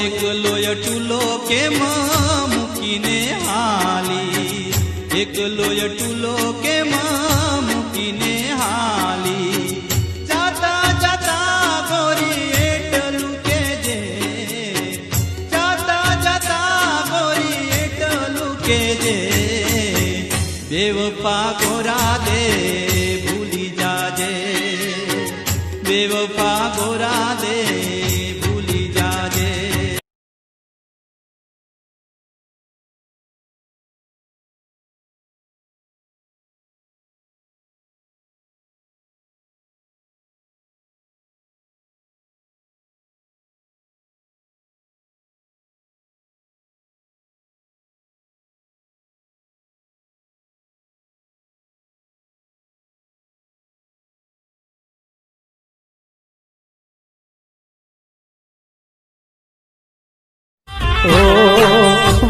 એકલો અટુલો કેમ મૂકીને હાલી, એકલો અટુલો કેમ મૂકીને હાલી, જાતા જાતા ગોરી એટલું કેજે, જાતા જાતા ગોરી એટલું કેજે, બેવફા ગોરા દે ભૂલી જાજે, બેવફા ગોરા દે ભૂલી જાજે.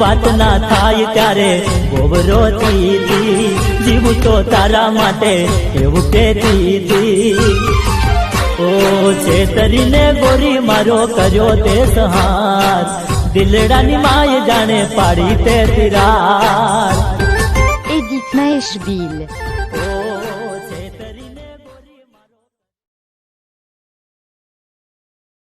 વાત ના થાય ત્યારે ગોબરો હતી, જીવું તો તારા માટે એવું કહેતી હતી. ઓ છેતરીને ગોરી મારો કર્યો તે સહાર, દિલડાની માય જાણે પાડી તે તિરાર. Edith Maeshville.